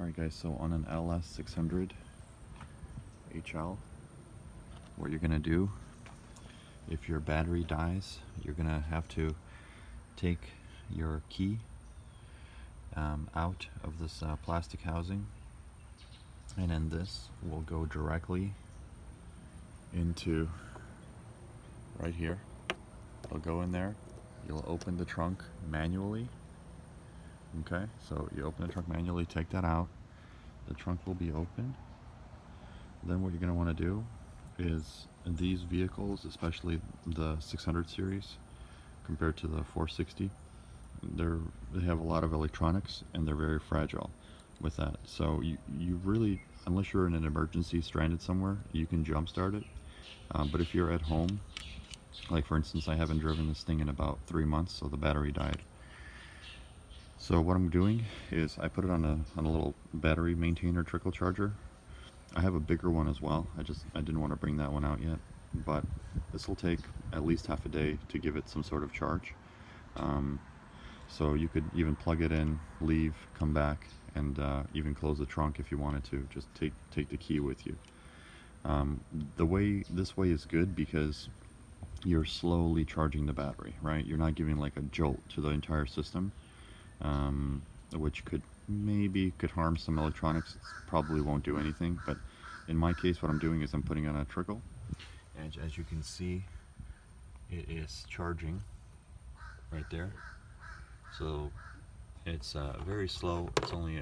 Alright guys, so on an LS600hL, what you're going to do, if your battery dies, you're going to have to take your key out of this plastic housing, and then this will go directly into right here. It'll go in there. You'll open the trunk manually. Okay, so you open the trunk manually, take that out. The trunk will be open. Then what you're going to want to do is, in these vehicles, especially the 600 series compared to the 460, they have a lot of electronics and they're very fragile with that. So you really, unless you're in an emergency stranded somewhere, you can jump start it. But if you're at home, like for instance, I haven't driven this thing in about 3 months, so the battery died. So what I'm doing is I put it on a little battery maintainer trickle charger. I have a bigger one as well. I didn't want to bring that one out yet, but this will take at least half a day to give it some sort of charge. So you could even plug it in, leave, come back, and even close the trunk if you wanted to. Just take the key with you. This way is good because you're slowly charging the battery, right? You're not giving like a jolt to the entire system, which could harm some electronics. It probably won't do anything, but in my case, what I'm doing is I'm putting on a trickle, and as you can see, it is charging right there. So it's very slow. It's only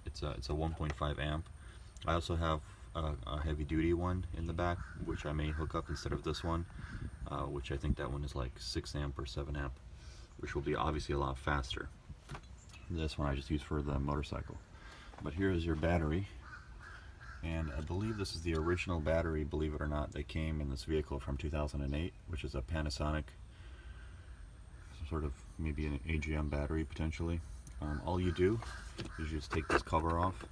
it's a 1.5 amp. I also have a heavy duty one in the back, which I may hook up instead of this one, which I think that one is like 6 amp or 7 amp, which will be obviously a lot faster. This one I just use for the motorcycle. But here is your battery, and I believe this is the original battery, believe it or not, that came in this vehicle from 2008, which is a Panasonic, sort of maybe an AGM battery potentially. All you do is you just take this cover off,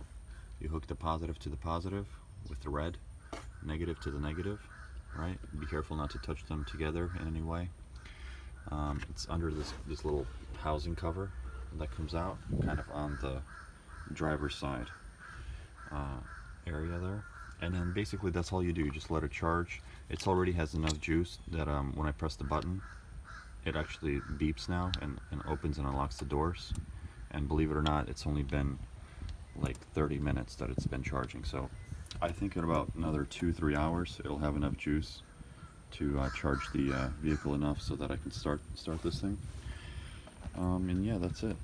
you hook the positive to the positive with the red, negative to the negative, right? Be careful not to touch them together in any way. It's under this little housing cover that comes out kind of on the driver's side area there, and then basically that's all you do. You just let it charge. It already has enough juice that when I press the button, it actually beeps now and opens and unlocks the doors. And believe it or not, it's only been like 30 minutes that it's been charging. So I think in about another 2-3 hours it'll have enough juice to charge the vehicle enough so that I can start this thing. And yeah, that's it.